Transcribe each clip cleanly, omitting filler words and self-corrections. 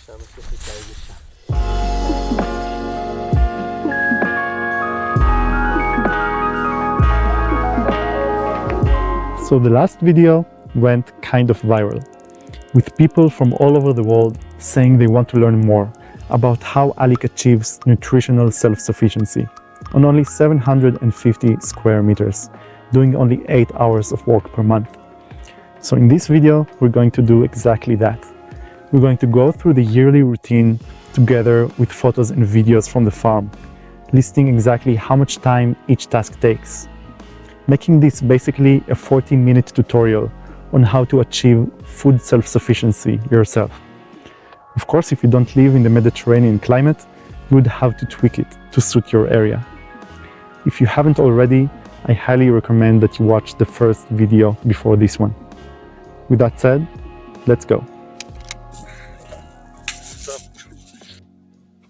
So the last video went kind of viral, with people from all over the world saying they want to learn more about how Alik achieves nutritional self-sufficiency on only 750 square meters, doing only 8 hours of work per month. So in this video, we're going to do exactly that. We're going to go through the yearly routine together with photos and videos from the farm, listing exactly how much time each task takes, making this basically a 40-minute tutorial on how to achieve food self-sufficiency yourself. Of course, if you don't live in the Mediterranean climate, you would have to tweak it to suit your area. If you haven't already, I highly recommend that you watch the first video before this one. With that said, let's go.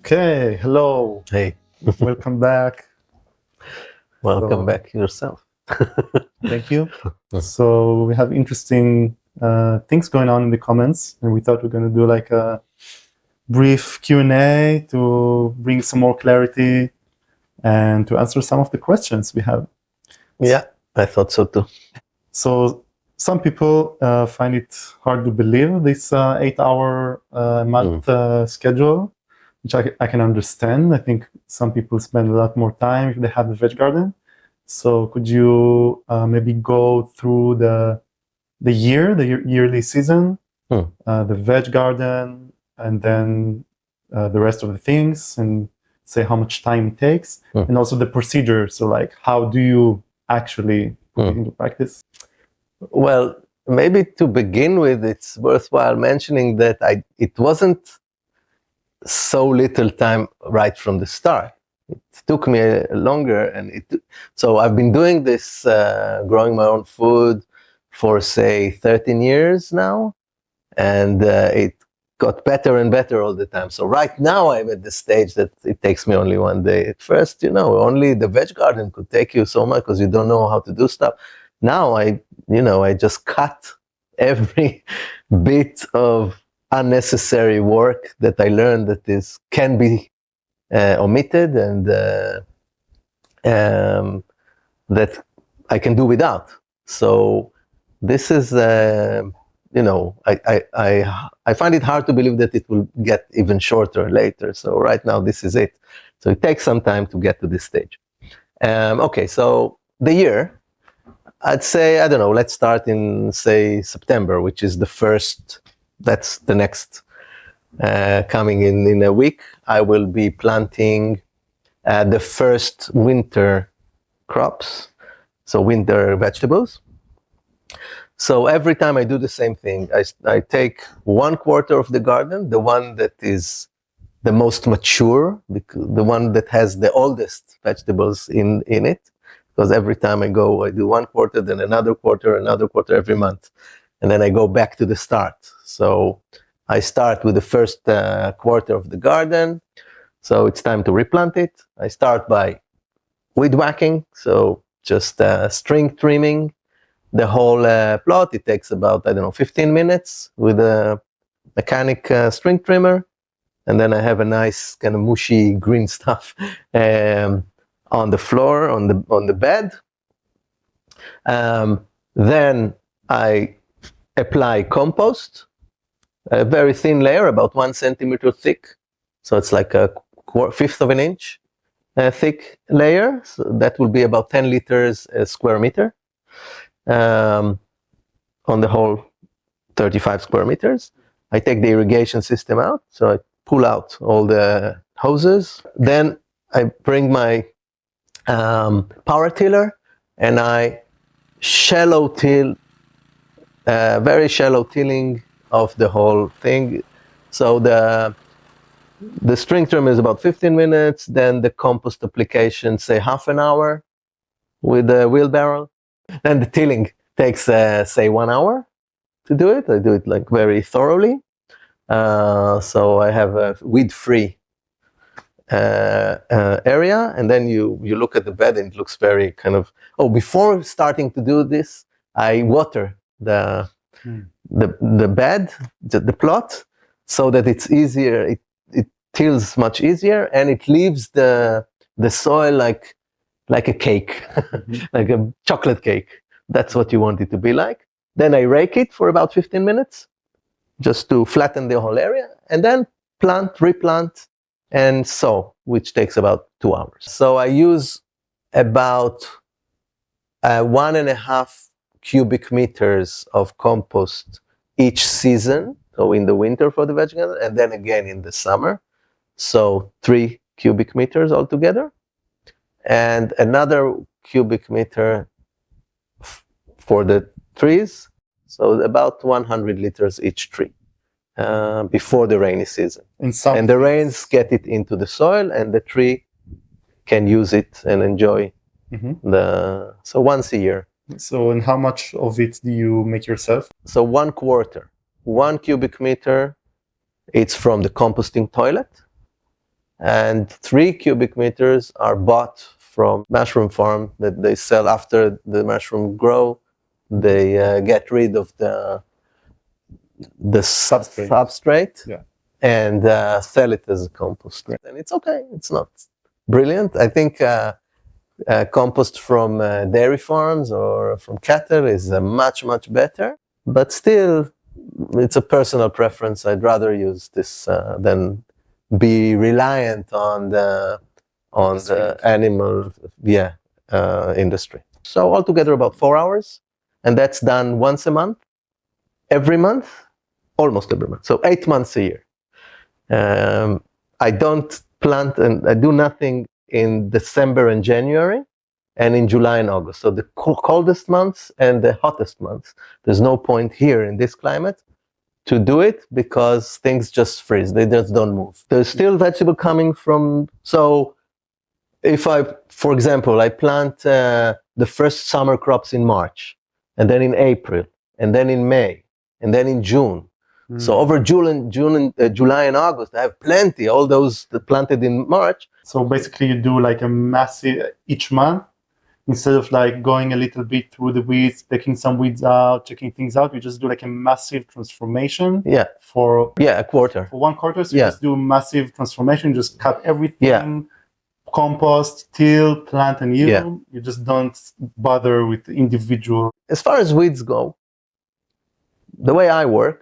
Okay, hello. Hey. Welcome back. Welcome back yourself. Thank you. So we have interesting things going on in the comments, and we thought we're going to do like a brief Q&A to bring some more clarity and to answer some of the questions we have. Yeah, I thought so too. So some people find it hard to believe this 8-hour month schedule, which I can understand. I think some people spend a lot more time if they have a veg garden. So could you maybe go through the yearly season, the veg garden, and then the rest of the things, and say how much time it takes, and also the procedure. So like, how do you actually put it into practice? Well, maybe to begin with, it's worthwhile mentioning that it wasn't so little time right from the start. It took me longer, and so I've been doing this, growing my own food for say 13 years now, and it got better and better all the time. So right now I'm at the stage that it takes me only one day. At first, only the veg garden could take you so much because you don't know how to do stuff. Now I just cut every bit of unnecessary work that I learned that can be omitted, and that I can do without. So this is, I find it hard to believe that it will get even shorter later. So right now this is it. So it takes some time to get to this stage. Okay, so the year, I'd say, I don't know, let's start in say September, which is the first, that's the next coming in a week. I will be planting the first winter crops, so winter vegetables. So every time I do the same thing, I take 1/4 of the garden, the one that is the most mature, the one that has the oldest vegetables in it, because every time I go, I do 1/4, then another quarter every month, and then I go back to the start. So I start with the first quarter of the garden, so it's time to replant it. I start by weed whacking, so just string trimming the whole plot. It takes about, 15 minutes with a mechanic string trimmer, and then I have a nice kind of mushy green stuff on the floor, on the bed. Then I apply compost, a very thin layer, about 1 centimeter thick, so it's like a 1/5 of an inch thick layer. So that will be about 10 liters a square meter on the whole 35 square meters. I take the irrigation system out, so I pull out all the hoses. Then I bring my power tiller, and I shallow till, very shallow tilling of the whole thing. So the string trim is about 15 minutes, then the compost application, say half an hour with a wheelbarrow. Then the tilling takes, say 1 hour to do it. I do it like very thoroughly. So I have a weed-free area, and then you look at the bed and it looks very kind of, before starting to do this, I water the bed, the plot. so that it's easier. It tills much easier, and it leaves the soil like a cake, like a chocolate cake. That's what you want it to be like. Then I rake it for about 15 minutes, just to flatten the whole area, and then plant, replant, and sow, which takes about 2 hours. So I use about 1.5 cubic meters of compost each season. So in the winter for the vegetable, and then again in the summer. So 3 cubic meters altogether, and another cubic meter for the trees. So about 100 liters each tree before the rainy season. And the rains get it into the soil, and the tree can use it and enjoy so once a year. So, and how much of it do you make yourself? So 1/4, 1 cubic meter, it's from the composting toilet, and 3 cubic meters are bought from mushroom farm that they sell after the mushroom grow. They get rid of the substrate and sell it as a compost. And it's okay. It's not brilliant. I think compost from dairy farms or from cattle is much, much better. But still, it's a personal preference. I'd rather use this than be reliant on the animal industry. So altogether about 4 hours, and that's done once a month, every month, almost every month. So 8 months a year. I don't plant and I do nothing in December and January, and in July and August. So the coldest months and the hottest months, there's no point here in this climate to do it because things just freeze. They just don't move. There's still vegetable coming from. So if for example, I plant the first summer crops in March, and then in April, and then in May, and then in June. So over July and August, I have plenty, all those planted in March. So basically you do like a massive, each month, instead of like going a little bit through the weeds, taking some weeds out, checking things out, you just do like a massive transformation. For a quarter. For 1/4, so you just do massive transformation, just cut everything, compost, till, plant anew. You just don't bother with individual. As far as weeds go, the way I work,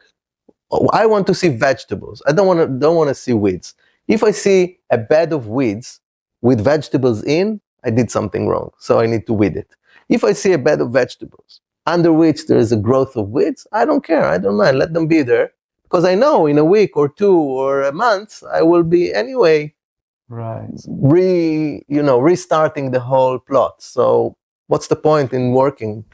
I want to see vegetables. I don't want to see weeds. If I see a bed of weeds with vegetables in, I did something wrong, so I need to weed it. If I see a bed of vegetables under which there is a growth of weeds, I don't care. I don't mind. Let them be there, because I know in a week or 2 or a month I will be anyway restarting the whole plot. So what's the point in working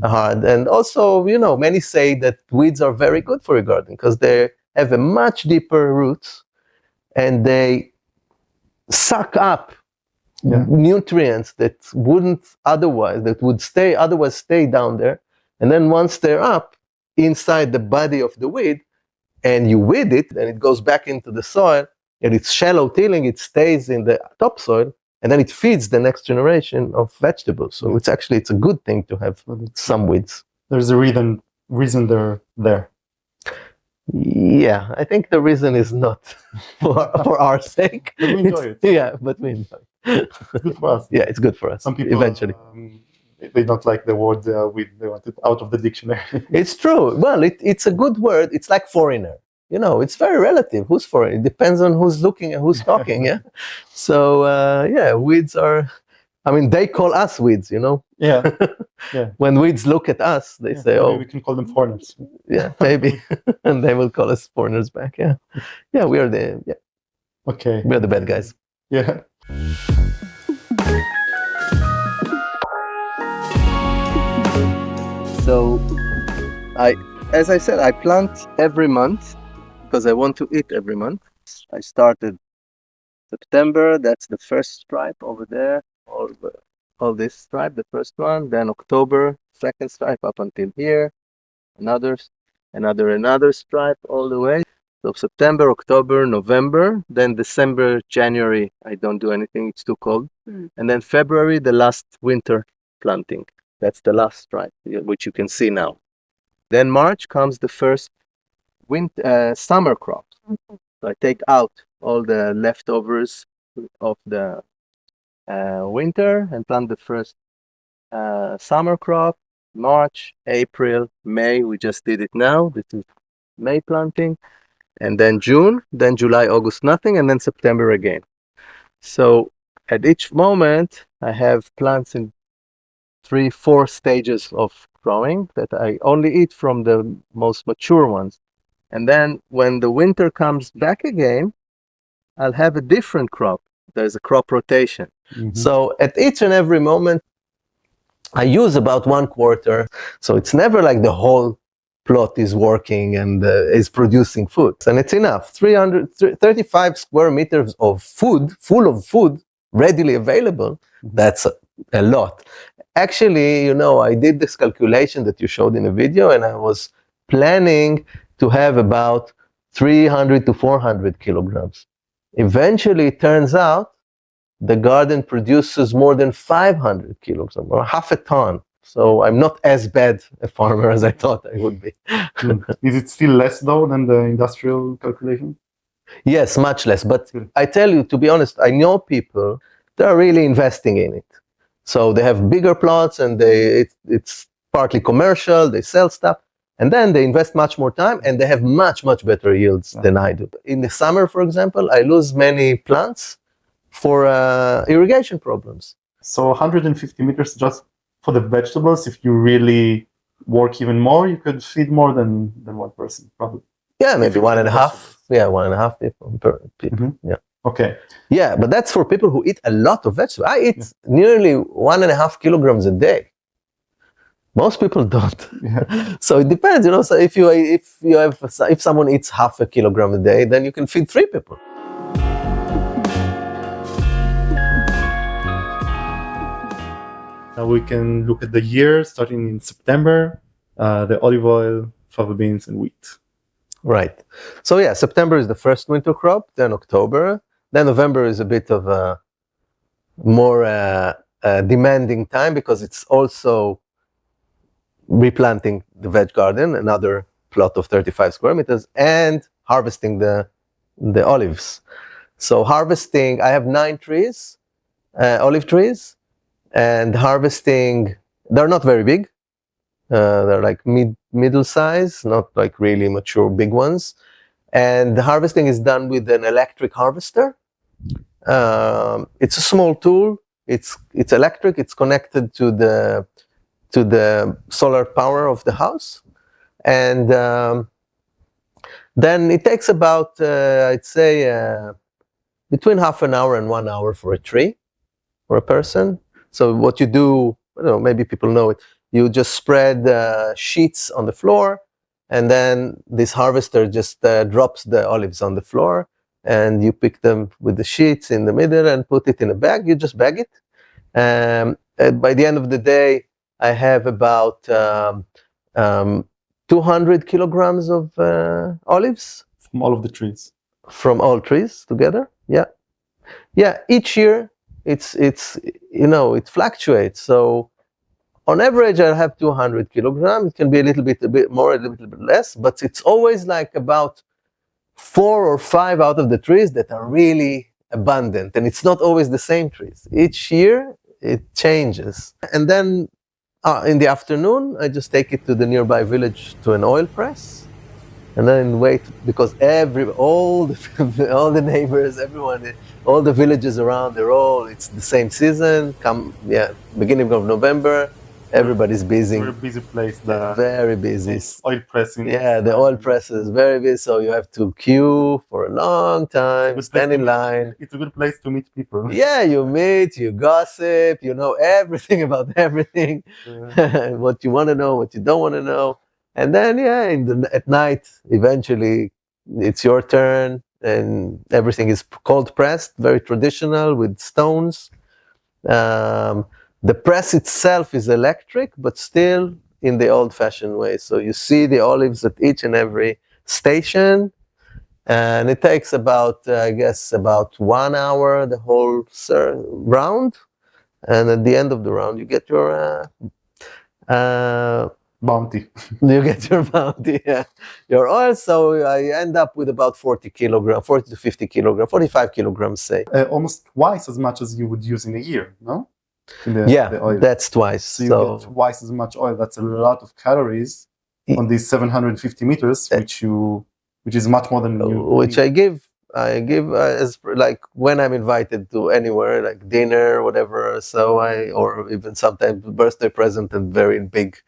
hard? And also, many say that weeds are very good for your garden because they have a much deeper roots and they suck up nutrients that would stay down there. And then once they're up inside the body of the weed, and you weed it, and it goes back into the soil, and it's shallow tilling, it stays in the topsoil, and then it feeds the next generation of vegetables. So it's a good thing to have some weeds. There's a reason they're there. Yeah, I think the reason is not for our sake. But we enjoy it. Yeah, but we enjoy it. It's good for us. Yeah, it's good for us. Some people eventually. They don't like the word weed. They want it out of the dictionary. It's true. Well, it's a good word. It's like foreigner. It's very relative. Who's foreign? It depends on who's looking and who's talking. Yeah. So weeds are. I mean, they call us weeds. Yeah. When weeds look at us, they say, "Oh, we can call them foreigners." Yeah, maybe, and they will call us foreigners back. Yeah. Yeah, we are the Okay. We are the bad guys. Yeah. So, as I said, I plant every month because I want to eat every month. I started September. That's the first stripe over there. All this stripe, the first one. Then October, second stripe up until here. Another stripe all the way. So September, October, November. Then December, January, I don't do anything. It's too cold. And then February, the last winter planting. That's the last stripe, which you can see now. Then March comes the first summer crops. So I take out all the leftovers of the winter and plant the first summer crop. March, April, May. We just did it now. This is May planting, and then June, then July, August, nothing, and then September again. So at each moment, I have plants in 3-4 stages of growing that I only eat from the most mature ones. And then when the winter comes back again, I'll have a different crop. There's a crop rotation. Mhm. So at each and every moment, I use about 1/4. So it's never like the whole plot is working and is producing food. And it's enough. 335 square meters of food, full of food, readily available. That's a lot. Actually, I did this calculation that you showed in a video, and I was planning to have about 300 to 400 kilograms. Eventually, it turns out the garden produces more than 500 kilograms, or half a ton. So I'm not as bad a farmer as I thought I would be. Is it still less though than the industrial calculation? Yes, much less. But I tell you, to be honest, I know people that are really investing in it. So they have bigger plots, and it's partly commercial, they sell stuff, and then they invest much more time, and they have much, much better yields than I do. In the summer, for example, I lose many plants for irrigation problems. So 150 meters just for the vegetables. If you really work even more, you could feed more than one person, probably. Yeah, maybe 1.5. Yeah, 1.5 people per people. Mm-hmm. Yeah. Okay. Yeah, but that's for people who eat a lot of vegetables. I eat nearly 1.5 kilograms a day. Most people don't. Yeah. So it depends, So if someone eats half a kilogram a day, then you can feed 3 people. Now we can look at the year starting in September, the olive oil, fava beans, and wheat. Right. So yeah, September is the first winter crop, then October, then November is a bit of a more demanding time because it's also replanting the veg garden, another plot of 35 square meters, and harvesting the olives. So harvesting, I have 9 trees, olive trees, and harvesting, they're not very big. They're like middle size, not like really mature big ones. And the harvesting is done with an electric harvester. It's a small tool. It's electric. It's connected to the solar power of the house, and then it takes about I'd say between half an hour and 1 hour for a tree, for a person. So what you do, I don't know, maybe people know it. You just spread sheets on the floor, and then this harvester just drops the olives on the floor, and you pick them with the sheets in the middle and put it in a bag. You just bag it. By the end of the day, I have about 200 kilograms of olives. From all of the trees. From all trees together, yeah. Yeah, each year, it fluctuates. So on average, I have 200 kilograms. It can be a little bit more, a little bit less, but it's always like about 4 or 5 out of the trees that are really abundant. And it's not always the same trees. Each year, it changes. And then in the afternoon, I just take it to the nearby village to an oil press. And then wait, because all the neighbors, everyone, all the villages around, it's the same season. Beginning of November, everybody's busy. Very busy place. Very busy. Oil pressing. Yeah, the oil press is very busy, so you have to queue for a long time, stand in line. It's a good place to meet people. Yeah, you meet, you gossip, you know everything about everything, what you want to know, what you don't want to know. And then, at night, eventually, it's your turn, and everything is cold pressed, very traditional with stones. The press itself is electric, but still in the old-fashioned way. So you see the olives at each and every station, and it takes about 1 hour, the whole round. And at the end of the round, you get your Bounty. You get your bounty, yeah, your oil. So I end up with about 40 kilograms, 40 to 50 kilograms, 45 kilograms, say. Almost twice as much as you would use in a year, no? The oil. That's twice. So you get twice as much oil. That's a lot of calories on these 750 meters, which is much more than you. Which I give as like when I'm invited to anywhere, like dinner, whatever. So or even sometimes birthday present and very big,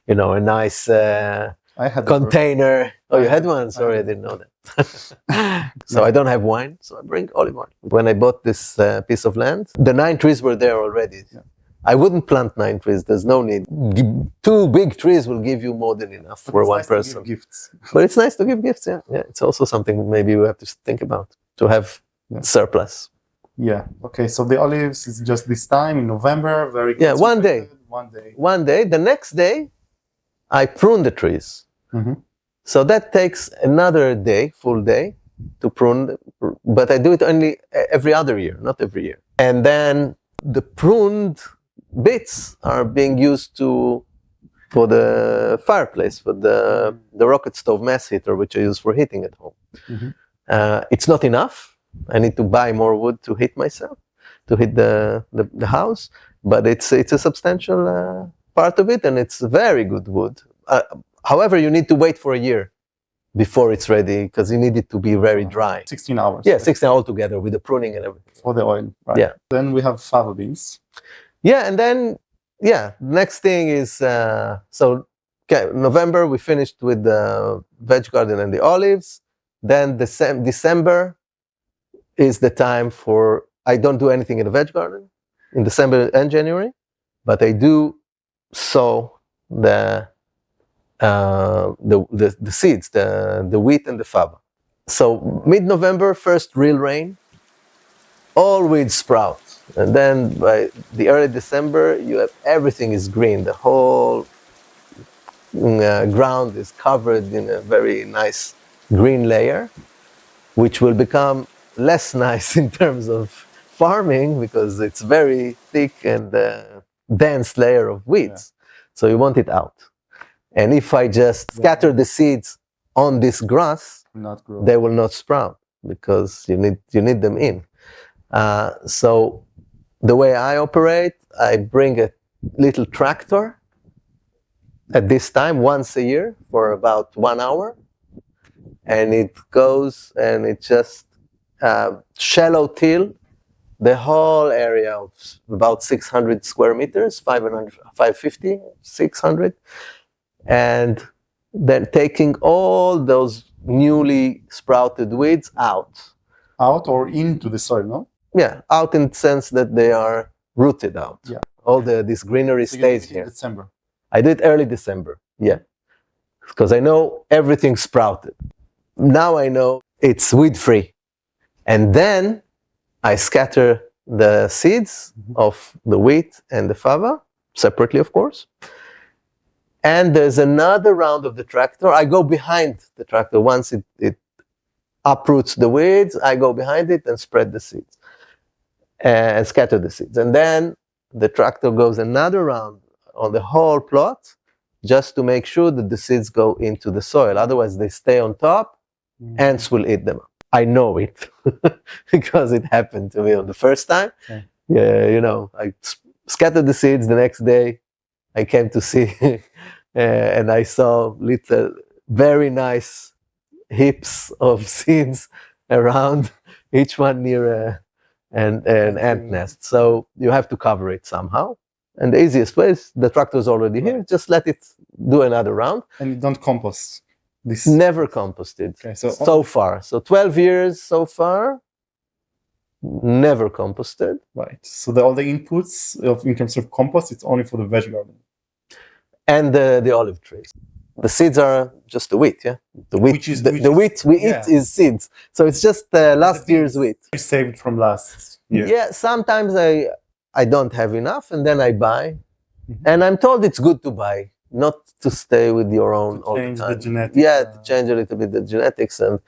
a nice I had container. Oh, you had one? Sorry, I didn't know that. So I don't have wine, so I bring olive oil. When I bought this piece of land, the 9 trees were there already. Yeah. I wouldn't plant 9 trees. There's no need. 2 big trees will give you more than enough for one person. To give gifts. But it's nice to give gifts. Yeah. It's also something maybe we have to think about, to have surplus. Yeah. Okay. So the olives is just this time in November. Very good. Yeah. One day. The next day, I prune the trees. Mm-hmm. So that takes another day, full day, to prune. But I do it only every other year, not every year. And then the pruned bits are being used for the fireplace, for the rocket stove mass heater, which I use for heating at home. Mm-hmm. It's not enough. I need to buy more wood to heat myself, to heat the house. But it's a substantial part of it, and it's very good wood. However, you need to wait for a year before it's ready, because you need it to be very dry. 16 hours. Yeah, 16 altogether with the pruning and everything. For the oil, right? Yeah. Then we have fava beans. Yeah, and then, next thing is, November we finished with the veg garden and the olives. Then December is the time I don't do anything in the veg garden in December and January, but I do sow the seeds, the wheat and the fava. So mid-November, first real rain, all weeds sprout. And then by the early December, everything is green. The whole ground is covered in a very nice green layer, which will become less nice in terms of farming because it's very thick and dense layer of weeds. Yeah. So you want it out. And if I just scatter the seeds on this grass, they will not sprout because you need them in. So the way I operate, I bring a little tractor at this time once a year for about 1 hour, and it goes and it just shallow till the whole area of about 600 square meters, 550, 600, and then taking all those newly sprouted weeds out. Out or into the soil, no? Yeah, out in the sense that they are rooted out. Yeah. All this greenery stays here. December. I did early December, because I know everything sprouted. Now I know it's weed-free. And then I scatter the seeds of the wheat and the fava, separately, of course. And there's another round of the tractor. I go behind the tractor. Once it uproots the weeds, I go behind it and spread the seeds and scatter the seeds. And then the tractor goes another round on the whole plot just to make sure that the seeds go into the soil. Otherwise, they stay on top, ants will eat them. I know it because it happened to me on the first time. Okay. Yeah, I scattered the seeds. The next day, I came to see and I saw little, very nice heaps of seeds around, each one near an ant nest. So you have to cover it somehow. And the easiest way is the tractor is already here. Just let it do another round. And you don't compost this? Never composted. Okay, so far. So 12 years so far, never composted. Right. So all the inputs in terms of compost, it's only for the veg garden. And the olive trees. The seeds are just the wheat, yeah? The wheat, the wheat we eat is seeds. So it's just last year's wheat. You saved from last year. Yeah, sometimes I don't have enough and then I buy. And I'm told it's good to buy, not to stay with your own all the time. The genetics. Yeah, to change a little bit the genetics. And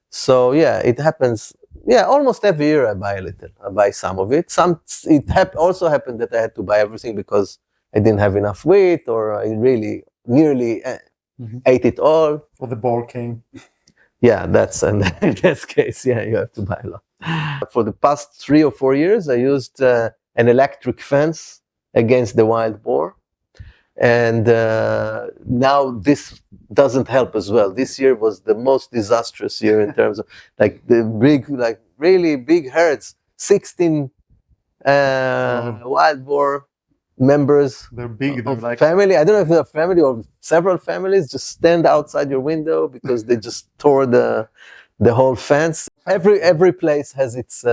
so, it happens. Yeah, almost every year I buy a little. I buy some of it. Also happened that I had to buy everything because I didn't have enough wheat, or I really nearly ate it all. Or the ball came. Yeah, that's in that case. Yeah, you have to buy a lot. For the past 3 or 4 years, I used an electric fence against the wild boar, and now this doesn't help as well. This year was the most disastrous year in terms of like the big, like really big herds. 16 wild boar members. They're big. They're like Family. I don't know if they're family or several families just stand outside your window because they just tore the whole fence. Every place has its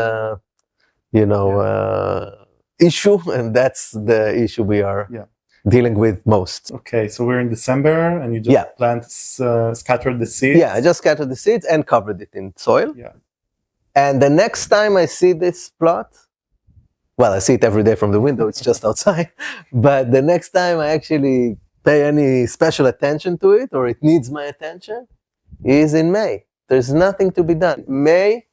issue, and that's the issue we are dealing with most. Okay, so we're in December, and you just scattered the seeds. Yeah, I just scattered the seeds and covered it in soil. Yeah. And the next time I see this plot, well, I see it every day from the window, it's just outside. But the next time I actually pay any special attention to it, or it needs my attention, is in May. There's nothing to be done. May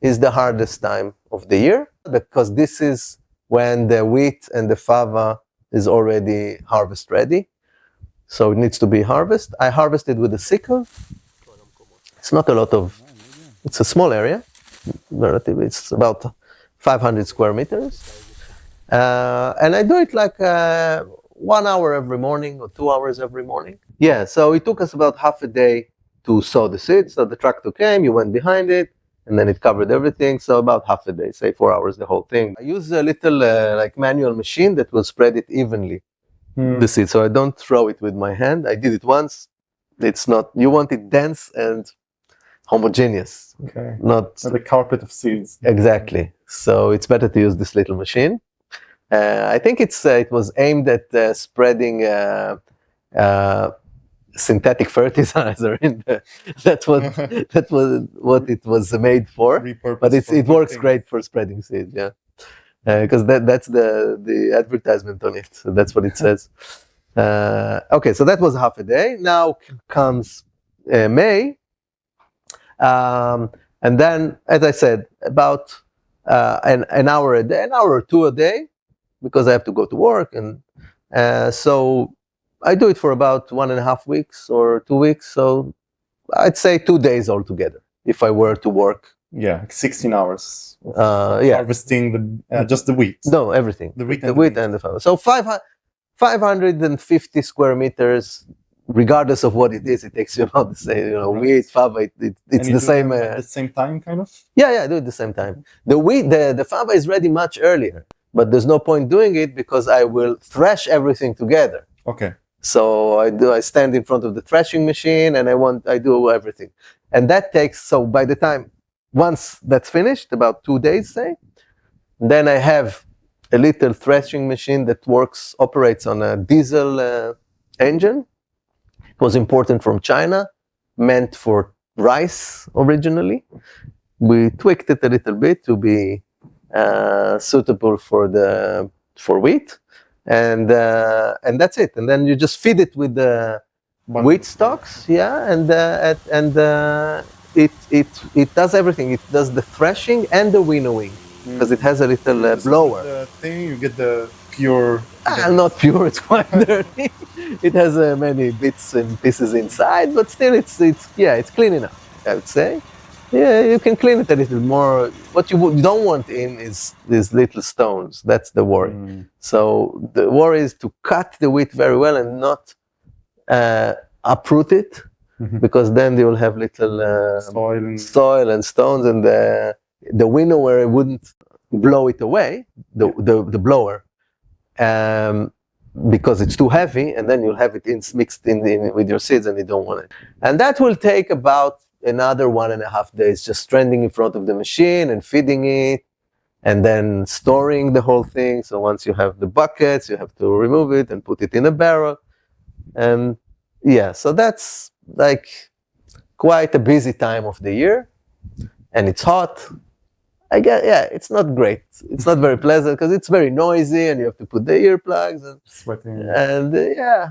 is the hardest time of the year, because this is when the wheat and the fava is already harvest ready. So it needs to be harvested. I harvested with a sickle. It's not a lot of, it's a small area, relatively. It's about 500 square meters. And I do it like 1 hour every morning or 2 hours every morning. Yeah, so it took us about half a day to sow the seeds. So the tractor came, you went behind it, and then it covered everything. So about half a day, say 4 hours, the whole thing. I use a little like manual machine that will spread it evenly, the seed. So I don't throw it with my hand. I did it once. It's not, you want it dense and homogeneous. Okay. Not the carpet of seeds. Exactly. So it's better to use this little machine. I think it was aimed at spreading synthetic fertilizer in the, that was what it was made for. But it works great for spreading seeds, yeah. Because that's the advertisement on it. So that's what it says. Okay, so that was half a day. Now comes May. And then, as I said, about an hour a day, an hour or two a day, because I have to go to work. And so I do it for about 1.5 weeks or 2 weeks. So I'd say 2 days altogether, if I were to work. Yeah, 16 hours. Yeah. Harvesting just the wheat. No, everything. The wheat and the fava. So 550 square meters. Regardless of what it is, it takes you about the same, wheat, fava, it's the same. At the same time, kind of? Yeah, I do it at the same time. The wheat, the fava is ready much earlier, but there's no point doing it because I will thresh everything together. Okay. So I stand in front of the threshing machine and I do everything. And that takes, so by the time, once that's finished, about 2 days, say, then I have a little threshing machine that operates on a diesel engine. Was important from China, meant for rice originally. We tweaked it a little bit to be suitable for wheat, and that's it. And then you just feed it with the wheat stalks, and it does everything. It does the threshing and the winnowing because it has a little blower. The thing you get the pure. Not pure. It's quite dirty. It has many bits and pieces inside, but still, it's clean enough, I would say. Yeah, you can clean it a little more. What you don't want in is these little stones. That's the worry. So the worry is to cut the wheat very well and not uproot it, because then they will have little soil and stones, and the winnower wouldn't blow it away. The blower. Because it's too heavy, and then you'll have it mixed in with your seeds, and you don't want it. And that will take about another 1.5 days, just standing in front of the machine and feeding it, and then storing the whole thing. So once you have the buckets, you have to remove it and put it in a barrel. And so that's like quite a busy time of the year, and it's hot. I guess, it's not great. It's not very pleasant because it's very noisy and you have to put the earplugs and sweating. And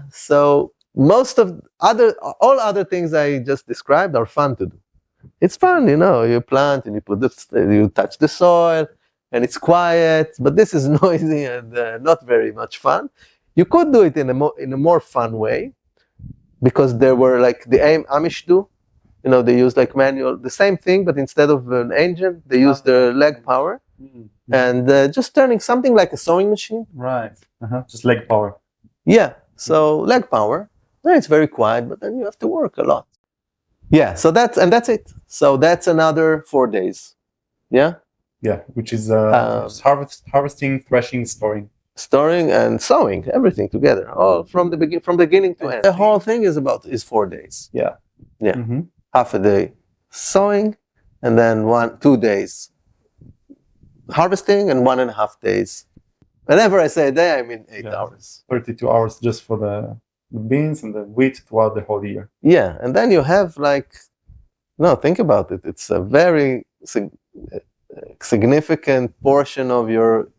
so all other things I just described are fun to do. It's fun, you plant and you touch the soil and it's quiet, but this is noisy and not very much fun. You could do it in a more fun way. because there were like the Amish do, they use like manual, the same thing, but instead of an engine, they use the leg power, and just turning something like a sewing machine. Right. Just leg power. Yeah. So leg power. It's very quiet, but then you have to work a lot. Yeah. So that's it. So that's another 4 days. Yeah. Yeah, which is harvesting, threshing, storing. Storing and sowing, everything together, all from beginning to end. The whole thing is 4 days. Yeah. Yeah. Half a day sowing, and then 2 days harvesting, and 1.5 days. Whenever I say a day, I mean 8 hours. 32 hours just for the beans and the wheat throughout the whole year. Yeah, and then you have think about it. It's a very significant portion of your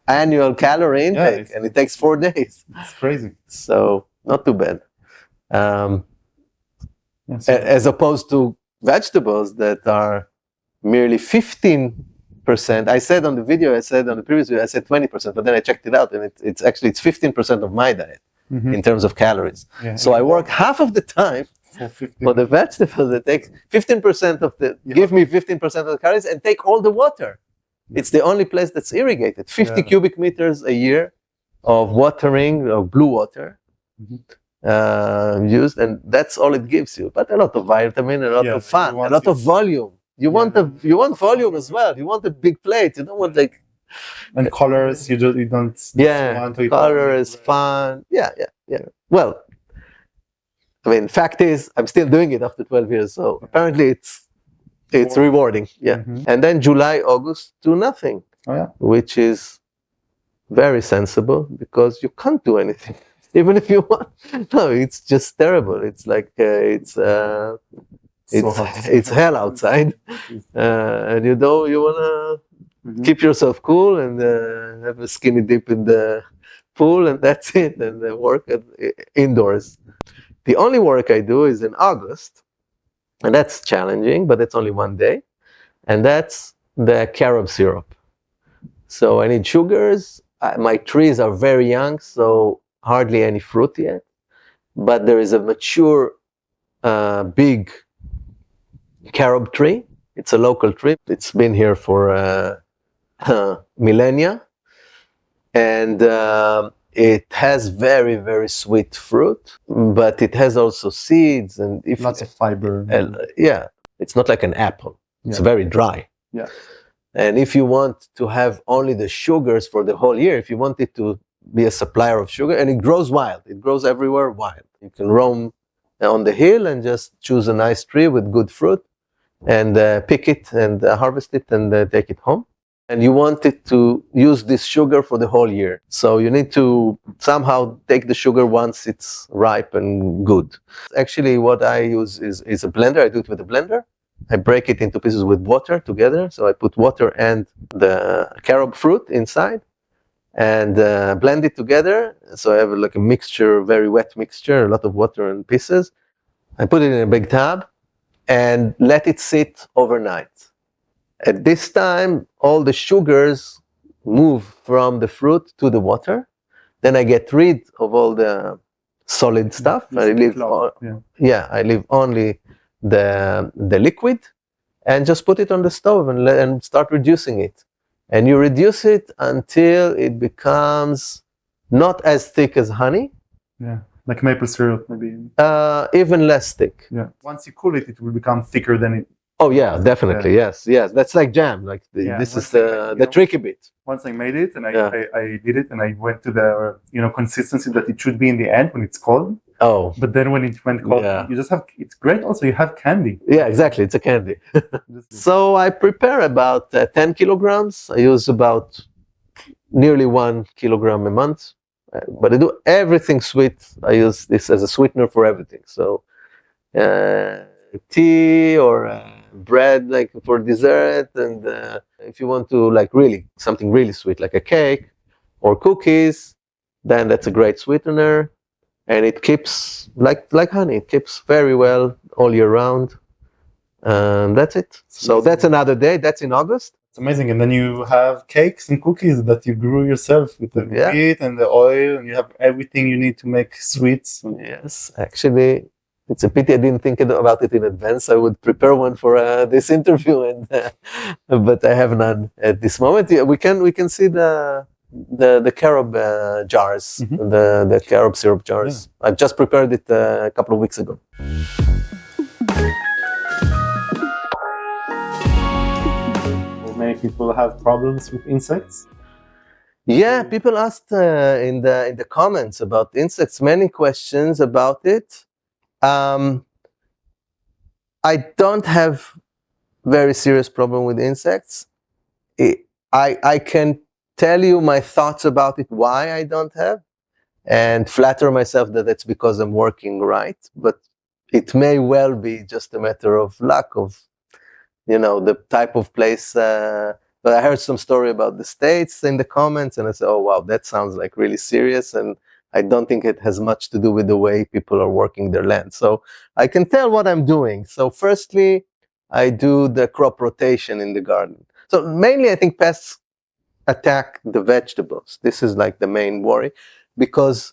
annual calorie intake, and it takes 4 days. It's crazy. So not too bad. As opposed to vegetables that are merely 15%. I said on the previous video, I said 20%, but then I checked it out, and it's 15% of my diet in terms of calories. Yeah, so I work half of the time for the vegetables that take 15% of give me 15% of the calories and take all the water. It's the only place that's irrigated. 50 cubic meters a year of watering, of blue water used, and that's all it gives you. But a lot of vitamin, a lot of fun, a lot of volume. You want volume as well. You want a big plate. You don't want and colors. You don't want to eat colors, fun. Yeah. Well, I mean, fact is, I'm still doing it after 12 years. So apparently, it's rewarding. Yeah. And then July, August, do nothing. Oh yeah. Which is very sensible, because you can't do anything, even if you want. No, it's just terrible. It's like it's hell outside, and you wanna keep yourself cool and have a skinny dip in the pool, and that's it, and work indoors. The only work I do is in August, and that's challenging, but it's only 1 day, and that's the carob syrup. So I need sugars. My trees are very young, so hardly any fruit yet, but there is a mature, big carob tree. It's a local tree. It's been here for millennia, and it has very, very sweet fruit, but it has also seeds and lots of fiber. It's not like an apple. It's very dry. Yeah. And if you want to have only the sugars for the whole year, if you want it to be a supplier of sugar, and it grows wild. It grows everywhere wild. You can roam on the hill and just choose a nice tree with good fruit and pick it and harvest it and take it home. And you want it to use this sugar for the whole year. So you need to somehow take the sugar once it's ripe and good. Actually, what I use is a blender. I do it with a blender. I break it into pieces with water together. So I put water and the carob fruit inside and blend it together. So I have like a mixture, very wet mixture, a lot of water and pieces. I put it in a big tub and let it sit overnight. At this time, all the sugars move from the fruit to the water. Then I get rid of all the solid stuff. I leave only the liquid, and just put it on the stove and start reducing it. And you reduce it until it becomes not as thick as honey. Yeah, like maple syrup maybe. Even less thick. Yeah. Once you cool it, it will become thicker than it. Oh yeah, definitely. Yeah. Yes. That's like jam. Like this is the tricky bit. Once I made it and I did it and I went to the consistency that it should be in the end when it's cold. Oh. But then when it went cold, you just have, it's great also, you have candy. Yeah, exactly. It's a candy. So I prepare about 10 kilograms. I use about nearly 1 kilogram a month. But I do everything sweet. I use this as a sweetener for everything. So tea or bread like for dessert, and if you want to like really something really sweet like a cake or cookies, then that's a great sweetener, and it keeps like honey. It keeps very well all year round. That's it. So that's another day. That's in August. It's amazing. And then you have cakes and cookies that you grew yourself with the wheat and the oil, and you have everything you need to make sweets. Yes, actually, it's a pity I didn't think about it in advance. I would prepare one for this interview, and but I have none at this moment. Yeah, we can see the carob jars, the carob syrup jars. I just prepared it a couple of weeks ago. Many people have problems with insects. Yeah, people asked in the comments about insects, many questions about it. I don't have very serious problem with insects. I can tell you my thoughts about it, why I don't have, and flatter myself that it's because I'm working right, but it may well be just a matter of luck, of the type of place. But I heard some story about the States in the comments, and I said, oh wow, that sounds like really serious, and I don't think it has much to do with the way people are working their land. So I can tell what I'm doing. So firstly, I do the crop rotation in the garden. So mainly I think pests attack the vegetables. This is like the main worry, because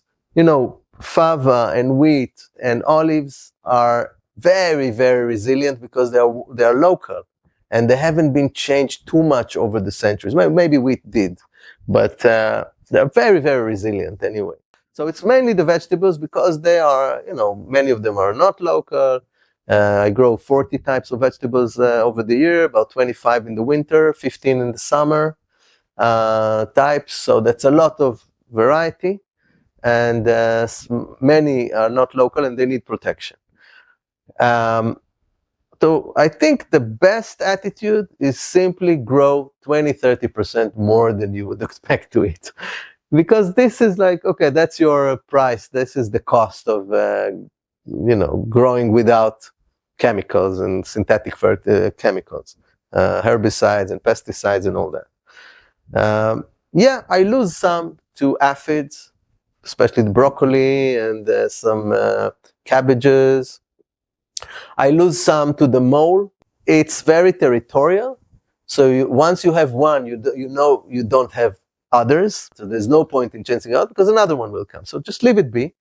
fava and wheat and olives are very, very resilient because they are local and they haven't been changed too much over the centuries. Maybe wheat did, but they're very, very resilient anyway. So it's mainly the vegetables because they are, many of them are not local. I grow 40 types of vegetables over the year, about 25 in the winter, 15 in the summer types. So that's a lot of variety, and many are not local and they need protection. So I think the best attitude is simply grow 20-30% more than you would expect to eat. Because this is like, okay, that's your price. This is the cost of, growing without chemicals and synthetic chemicals, herbicides and pesticides and all that. Yeah, I lose some to aphids, especially the broccoli and some cabbages. I lose some to the mole. It's very territorial. So once you have one, you don't have others. So there's no point in chasing out because another one will come. So just leave it be.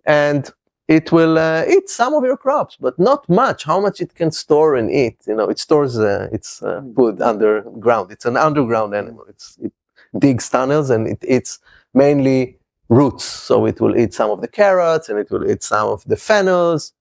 And it will eat some of your crops, but not much. How much it can store and eat? It stores its food underground. It's an underground animal. It digs tunnels and it eats mainly roots. So it will eat some of the carrots and it will eat some of the fennels.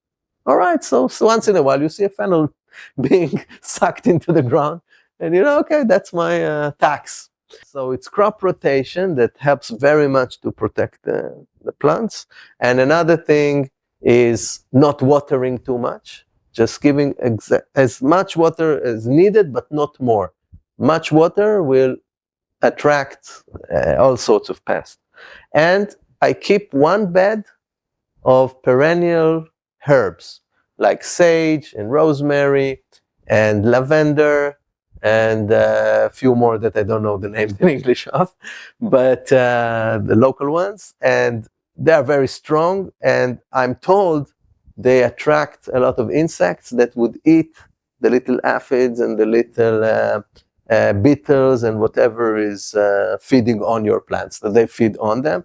All right, so once in a while you see a fennel being sucked into the ground, and okay, that's my tax. So it's crop rotation that helps very much to protect the plants. And another thing is not watering too much, just giving as much water as needed, but not more. Much water will attract all sorts of pests. And I keep one bed of perennial herbs like sage and rosemary and lavender and a few more that I don't know the names in English of, but the local ones. And they are very strong, and I'm told they attract a lot of insects that would eat the little aphids and the little beetles and whatever is feeding on your plants, that they feed on them.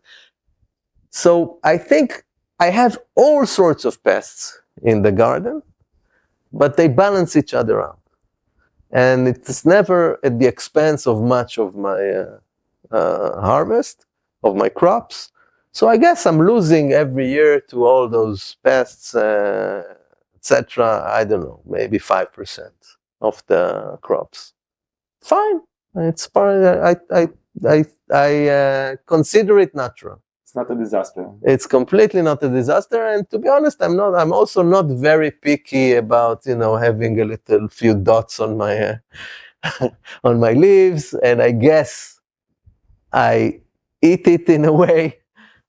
So I think I have all sorts of pests in the garden, but they balance each other out. And it's never at the expense of much of my harvest, of my crops. So I guess I'm losing every year to all those pests, etc. I don't know, maybe 5% of the crops. Fine, it's part. I consider it natural. It's not a disaster. It's completely not a disaster, and to be honest, I'm also not very picky about having a little few dots on my on my leaves, and I guess I eat it in a way,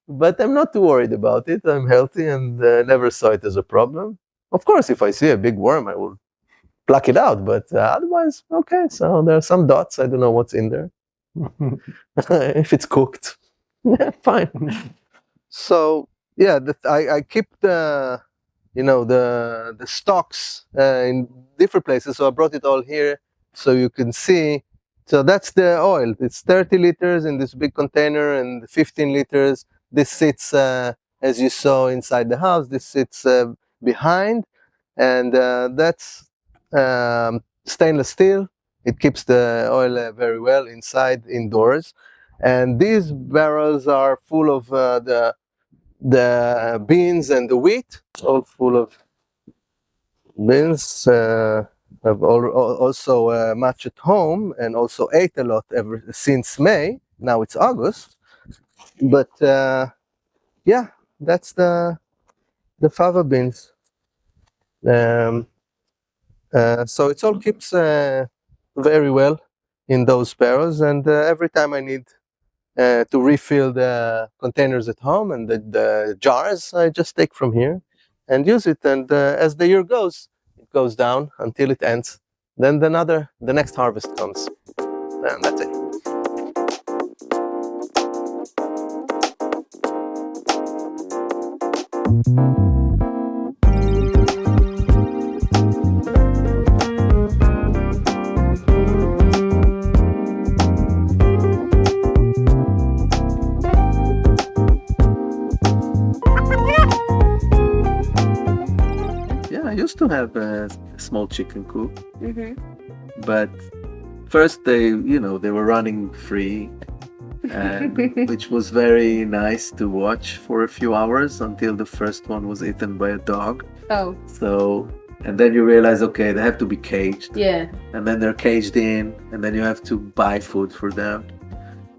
but I'm not too worried about it. I'm healthy and never saw it as a problem. Of course, if I see a big worm, I will pluck it out, but otherwise, okay. So there are some dots. I don't know what's in there. If it's cooked. Yeah, fine. So yeah, I keep the the stocks in different places. So I brought it all here so you can see So that's the oil. It's 30 liters in this big container, and 15 liters. This sits, as you saw inside the house, this sits behind, and that's stainless steel. It keeps the oil very well inside, indoors. And these barrels are full of the beans and the wheat, all full of beans. I've also much at home and also ate a lot ever since May. Now it's August, but yeah, that's the fava beans. So it all keeps very well in those barrels, and every time I need to refill the containers at home and the jars, I just take from here and use it. And as the year goes, it goes down until it ends. Then the next harvest comes, and that's it. I used to have a small chicken coop, but first they were running free, and which was very nice to watch for a few hours until the first one was eaten by a dog. Oh. So, and then you realize, okay, they have to be caged. Yeah. And then they're caged in, and then you have to buy food for them.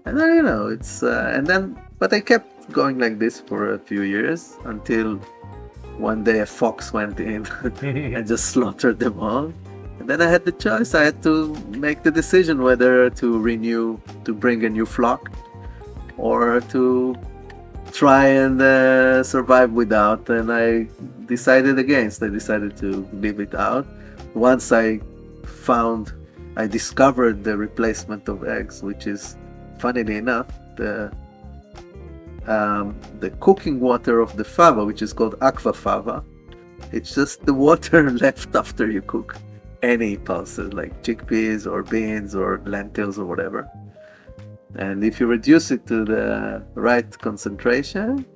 And then, it's, but I kept going like this for a few years until one day a fox went in and just slaughtered them all. And then I had the choice. I had to make the decision whether to bring a new flock or to try and survive without. And I decided against. I decided to leave it out. Once I discovered the replacement of eggs, which is, funnily enough, the cooking water of the fava, which is called aqua fava. It's just the water left after you cook any pulses like chickpeas or beans or lentils or whatever. And if you reduce it to the right concentration,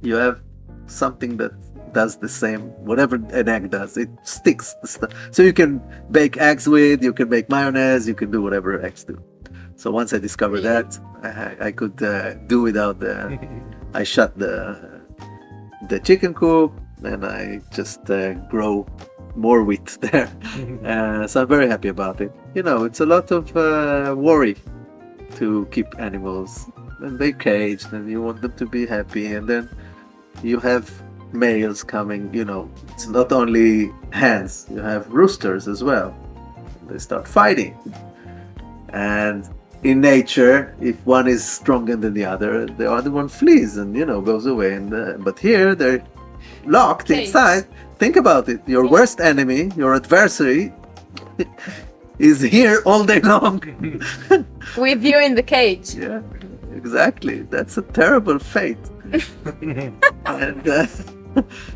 you have something that does the same, whatever an egg does. It sticks. So you can bake eggs with, you can make mayonnaise, you can do whatever eggs do. So once I discovered that, I could do without I shut the chicken coop, and I just grow more wheat there. So I'm very happy about it. It's a lot of worry to keep animals, and they're caged, and you want them to be happy, and then you have males coming. It's not only hens, you have roosters as well. They start fighting, and in nature, if one is stronger than the other one flees and goes away. And but here they're locked inside. Think about it. Your worst enemy, your adversary, is here all day long. With you in the cage. Yeah, exactly. That's a terrible fate. And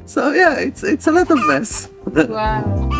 so yeah, it's a little mess. Wow.